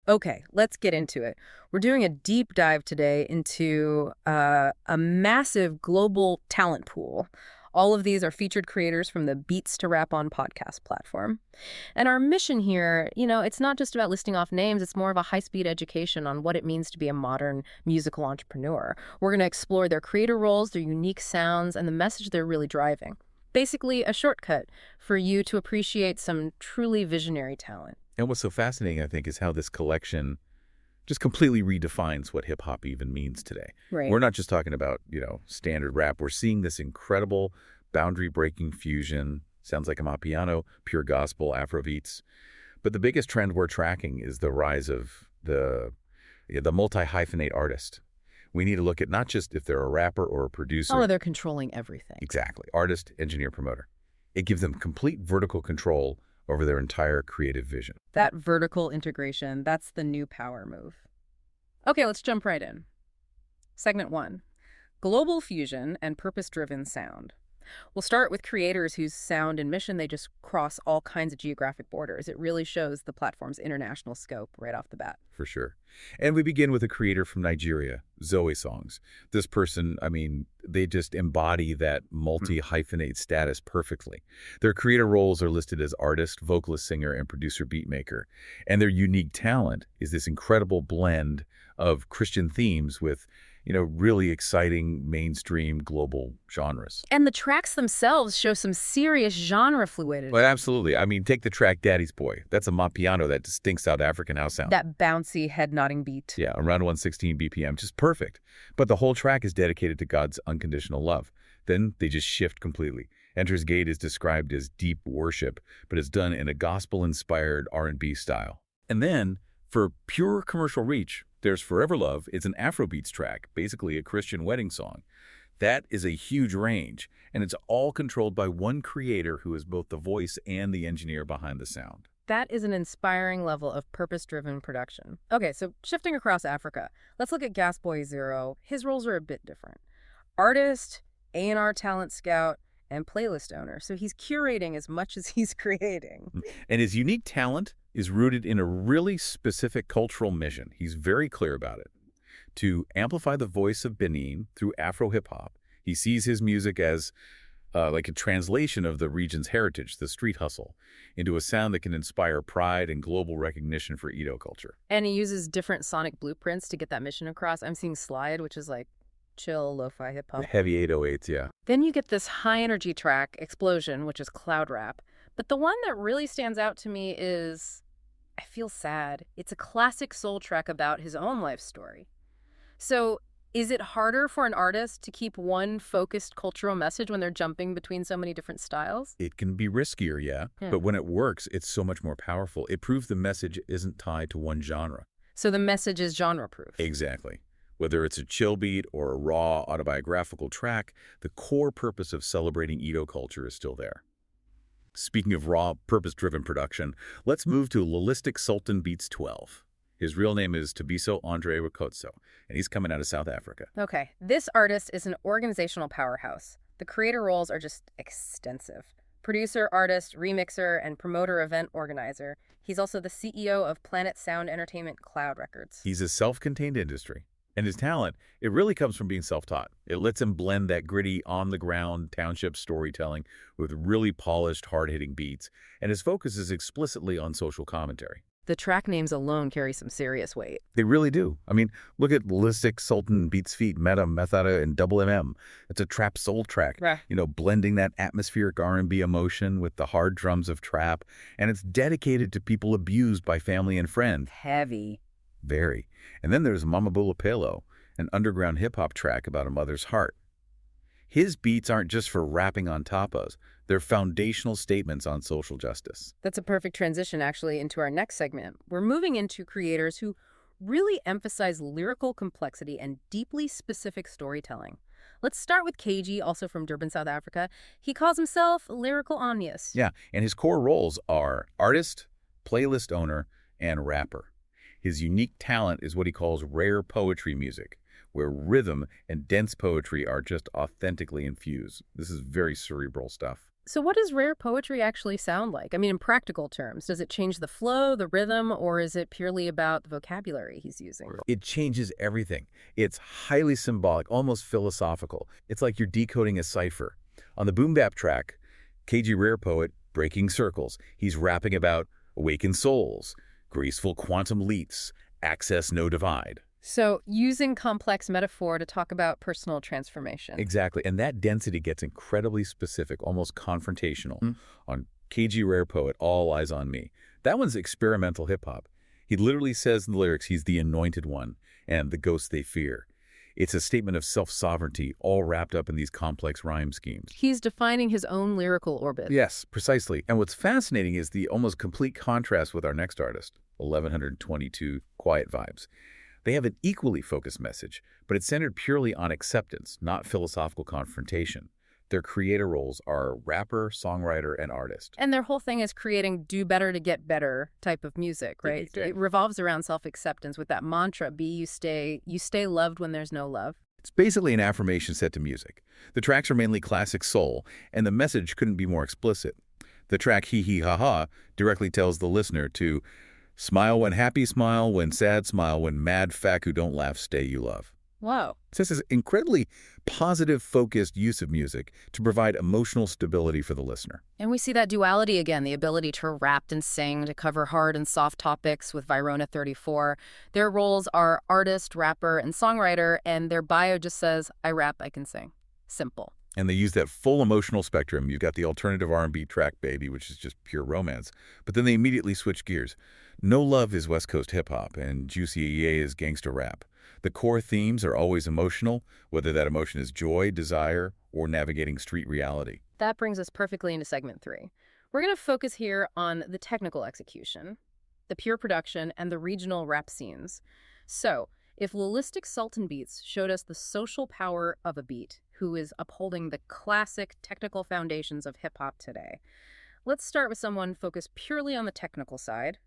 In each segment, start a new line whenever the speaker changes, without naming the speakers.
Okay, let's get into it. We're doing a deep dive today into a massive global talent pool. All of these are featured creators from the BeatsToRapOn podcast platform. And our mission here, it's not just about listing off names, it's more of a high-speed education on what it means to be a modern musical entrepreneur. We're going to explore their creator roles, their unique sounds, and the message they're really driving. Basically, a shortcut for you to appreciate some truly visionary talent.
And what's so fascinating, I think, is how this collection just completely redefines what hip-hop even means today.
Right.
We're not just talking about, standard rap. We're seeing this incredible boundary-breaking fusion. Sounds like amapiano, pure gospel, Afro beats. But the biggest trend we're tracking is the rise of the multi-hyphenate artist. We need to look at not just if they're a rapper or a producer.
Oh, they're controlling everything.
Exactly. Artist, engineer, promoter. It gives them complete vertical control over their entire creative vision.
That vertical integration, that's the new power move. Okay, let's jump right in. Segment 1, global fusion and purpose-driven sound. We'll start with creators whose sound and mission, they just cross all kinds of geographic borders. It really shows the platform's international scope right off the bat.
For sure. And we begin with a creator from Nigeria, Zoe Songs. This person, they just embody that multi-hyphenate status perfectly. Their creator roles are listed as artist, vocalist, singer, and producer beatmaker. And their unique talent is this incredible blend of Christian themes with really exciting mainstream global genres.
And the tracks themselves show some serious genre fluidity.
Well, absolutely. Take the track Daddy's Boy. That's a amapiano, that distinct South African house sound.
That bouncy head-nodding beat.
Yeah, around 116 BPM, just perfect. But the whole track is dedicated to God's unconditional love. Then they just shift completely. Enter's Gate is described as deep worship, but it's done in a gospel-inspired R&B style. And then, for pure commercial reach, there's Forever Love. It's an Afrobeats track, basically a Christian wedding song. That is a huge range, and it's all controlled by one creator who is both the voice and the engineer behind the sound.
That is an inspiring level of purpose-driven production. Okay, so shifting across Africa, let's look at Gas Boy Zero. His roles are a bit different. Artist, A&R talent scout, and playlist owner. So he's curating as much as he's creating.
And his unique talent is rooted in a really specific cultural mission. He's very clear about it. To amplify the voice of Benin through Afro hip-hop, he sees his music as like a translation of the region's heritage, the street hustle, into a sound that can inspire pride and global recognition for Edo culture.
And he uses different sonic blueprints to get that mission across. I'm seeing Slide, which is like chill, lo-fi hip-hop.
Heavy 808s, yeah.
Then you get this high-energy track, Explosion, which is cloud rap. But the one that really stands out to me is I Feel Sad. It's a classic soul track about his own life story. So is it harder for an artist to keep one focused cultural message when they're jumping between so many different styles?
It can be riskier, yeah. But when it works, it's so much more powerful. It proves the message isn't tied to one genre.
So the message is genre-proof.
Exactly. Whether it's a chill beat or a raw autobiographical track, the core purpose of celebrating Edo culture is still there. Speaking of raw, purpose-driven production, let's move to Lalistic Sultan Beats 12. His real name is Tabiso Andre Rakotso, and he's coming out of South Africa.
Okay, this artist is an organizational powerhouse. The creator roles are just extensive. Producer, artist, remixer, and promoter event organizer. He's also the CEO of Planet Sound Entertainment Cloud Records.
He's a self-contained industry. And his talent, it really comes from being self-taught. It lets him blend that gritty, on-the-ground township storytelling with really polished, hard-hitting beats. And his focus is explicitly on social commentary.
The track names alone carry some serious weight.
They really do. Look at Lalistic Sultan Beats Feet, Meta, Methada, and Double MM. It's a trap soul track, blending that atmospheric R&B emotion with the hard drums of trap. And it's dedicated to people abused by family and friends.
Heavy.
Very. And then there's Mama Bula Pelo, an underground hip-hop track about a mother's heart. His beats aren't just for rapping on tapas. They're foundational statements on social justice.
That's a perfect transition, actually, into our next segment. We're moving into creators who really emphasize lyrical complexity and deeply specific storytelling. Let's start with Cagy, also from Durban, South Africa. He calls himself Lyrical Omnius.
Yeah, and his core roles are artist, playlist owner, and rapper. His unique talent is what he calls rare poetry music, where rhythm and dense poetry are just authentically infused. This is very cerebral stuff.
So what does rare poetry actually sound like? I mean, in practical terms, does it change the flow, the rhythm, or is it purely about the vocabulary he's using?
It changes everything. It's highly symbolic, almost philosophical. It's like you're decoding a cipher. On the boom bap track, Cagy Rarepoet, Breaking Circles, he's rapping about awakened souls, graceful quantum leaps, access no divide.
So using complex metaphor to talk about personal transformation.
Exactly, and that density gets incredibly specific, almost confrontational. On Cagy Rarepoet, All Eyes on Me. That one's experimental hip-hop. He literally says in the lyrics he's the anointed one and the ghost they fear. It's a statement of self-sovereignty, all wrapped up in these complex rhyme schemes.
He's defining his own lyrical orbit.
Yes, precisely. And what's fascinating is the almost complete contrast with our next artist, 1122QuietVibes. They have an equally focused message, but it's centered purely on acceptance, not philosophical confrontation. Their creator roles are rapper, songwriter, and artist.
And their whole thing is creating do better to get better type of music, right? It revolves around self-acceptance with that mantra, you stay loved when there's no love.
It's basically an affirmation set to music. The tracks are mainly classic soul, and the message couldn't be more explicit. The track Hee Hee Ha Ha directly tells the listener to smile when happy, smile when sad, smile when mad, fact who don't laugh, stay you love.
Whoa.
This is incredibly positive, focused use of music to provide emotional stability for the listener.
And we see that duality again, the ability to rap and sing, to cover hard and soft topics with Virona 34. Their roles are artist, rapper, and songwriter, and their bio just says, I rap, I can sing. Simple.
And they use that full emotional spectrum. You've got the alternative R&B track, Baby, which is just pure romance. But then they immediately switch gears. No Love is West Coast hip-hop, and Juicy EA is gangster rap. The core themes are always emotional, whether that emotion is joy, desire, or navigating street reality.
That brings us perfectly into segment 3. We're going to focus here on the technical execution, the pure production, and the regional rap scenes. So, if Lilistic Sultan Beats showed us the social power of a beat, who is upholding the classic technical foundations of hip-hop today, let's start with someone focused purely on the technical side,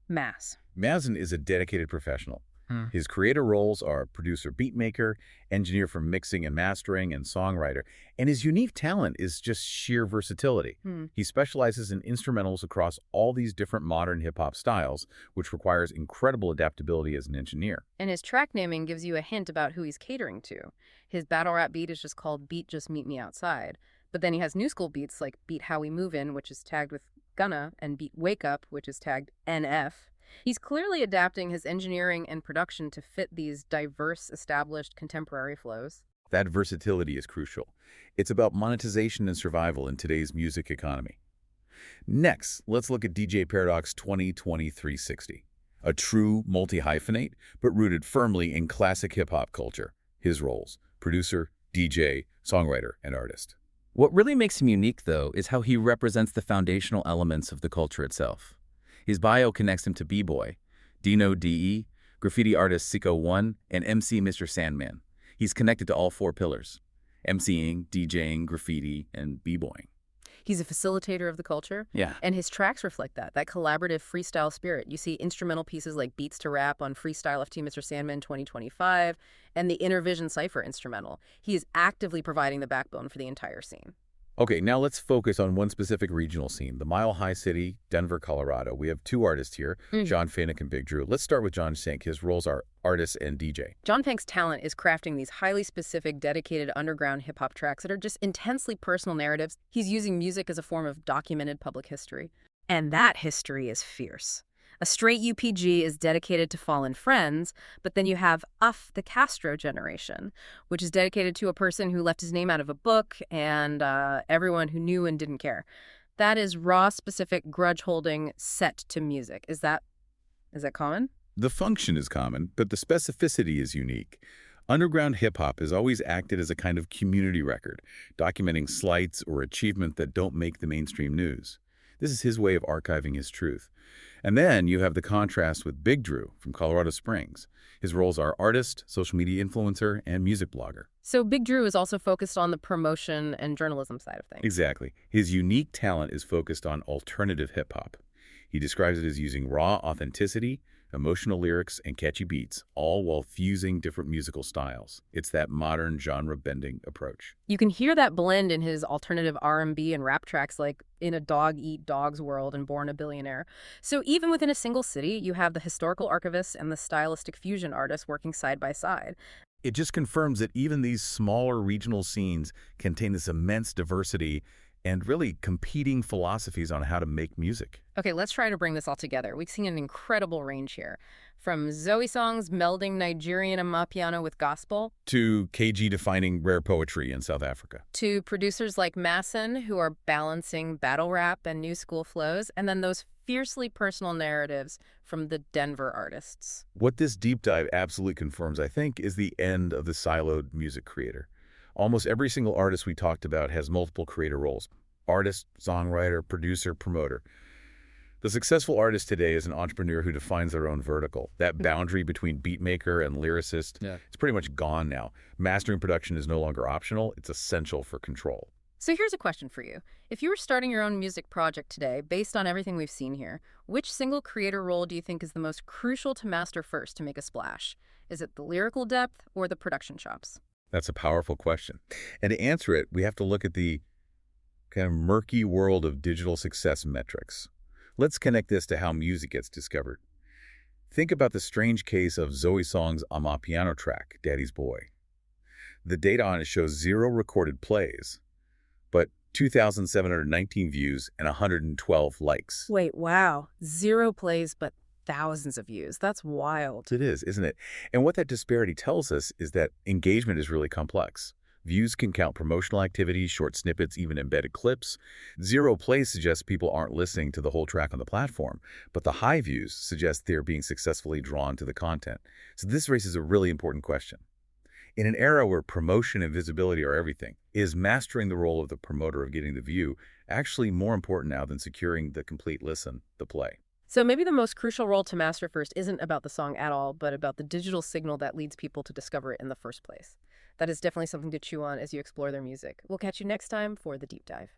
Masn is a dedicated professional. His creator roles are producer, beatmaker, engineer for mixing and mastering, and songwriter. And his unique talent is just sheer versatility. He specializes in instrumentals across all these different modern hip-hop styles, which requires incredible adaptability as an engineer.
And his track naming gives you a hint about who he's catering to. His battle rap beat is just called Beat Just Meet Me Outside. But then he has new school beats like Beat How We Movin', which is tagged with Gunna, and Beat Wake Up, which is tagged NF. He's clearly adapting his engineering and production to fit these diverse, established contemporary flows.
That versatility is crucial. It's about monetization and survival in today's music economy. Next, let's look at DJ Paradox 202360, a true multi-hyphenate, but rooted firmly in classic hip-hop culture. His roles: producer, DJ, songwriter, and artist.
What really makes him unique, though, is how he represents the foundational elements of the culture itself. His bio connects him to B-Boy, Dino DE, graffiti artist Sicko1, and MC Mr. Sandman. He's connected to all 4 pillars: MCing, DJing, graffiti, and B-boying.
He's a facilitator of the culture.
Yeah.
And his tracks reflect that collaborative freestyle spirit. You see instrumental pieces like Beats to Rap on Freestyle FT Mr. Sandman 2025 and the Intervision Cypher instrumental. He is actively providing the backbone for the entire scene.
Okay, now let's focus on one specific regional scene, the Mile High City, Denver, Colorado. We have 2 artists here, John Fanick and BigDru. Let's start with John Sink. His roles are artist and DJ.
John Fink's talent is crafting these highly specific, dedicated underground hip-hop tracks that are just intensely personal narratives. He's using music as a form of documented public history. And that history is fierce. A straight UPG is dedicated to fallen friends, but then you have the Castro generation, which is dedicated to a person who left his name out of a book and everyone who knew and didn't care. That is raw, specific, grudge-holding set to music. Is that common?
The function is common, but the specificity is unique. Underground hip-hop has always acted as a kind of community record, documenting slights or achievement that don't make the mainstream news. This is his way of archiving his truth. And then you have the contrast with BigDru from Colorado Springs. His roles are artist, social media influencer, and music blogger.
So BigDru is also focused on the promotion and journalism side of things.
Exactly. His unique talent is focused on alternative hip-hop. He describes it as using raw authenticity, Emotional lyrics and catchy beats, all while fusing different musical styles. It's that modern genre-bending approach.
You can hear that blend in his alternative R&B and rap tracks like In a Dog Eat Dog's World and Born a Billionaire. So even within a single city, you have the historical archivist and the stylistic fusion artist working side by side.
It just confirms that even these smaller regional scenes contain this immense diversity and really competing philosophies on how to make music.
Okay, let's try to bring this all together. We've seen an incredible range here. From Zoe Songs melding Nigerian amapiano with gospel,
To Cagy defining rare poetry in South Africa.
to producers like masn who are balancing battle rap and new school flows, and then those fiercely personal narratives from the Denver artists.
What this deep dive absolutely confirms, I think, is the end of the siloed music creator. Almost every single artist we talked about has multiple creator roles: artist, songwriter, producer, promoter. The successful artist today is an entrepreneur who defines their own vertical. That boundary between beatmaker and lyricist is pretty much gone now. Mastering production is no longer optional. It's essential for control.
So here's a question for you. If you were starting your own music project today, based on everything we've seen here, which single creator role do you think is the most crucial to master first to make a splash? Is it the lyrical depth or the production chops?
That's a powerful question. And to answer it, we have to look at the kind of murky world of digital success metrics. Let's connect this to how music gets discovered. Think about the strange case of Zoe Songs' amapiano track, Daddy's Boy. The data on it shows 0 recorded plays, but 2,719 views and 112 likes.
Wait, wow. 0 plays, but thousands of views. That's wild.
It is, isn't it? And what that disparity tells us is that engagement is really complex. Views can count promotional activities, short snippets, even embedded clips. 0 plays suggests people aren't listening to the whole track on the platform, but the high views suggest they're being successfully drawn to the content. So this raises a really important question. In an era where promotion and visibility are everything, is mastering the role of the promoter of getting the view actually more important now than securing the complete listen, the play?
So maybe the most crucial role to master first isn't about the song at all, but about the digital signal that leads people to discover it in the first place. That is definitely something to chew on as you explore their music. We'll catch you next time for The Deep Dive.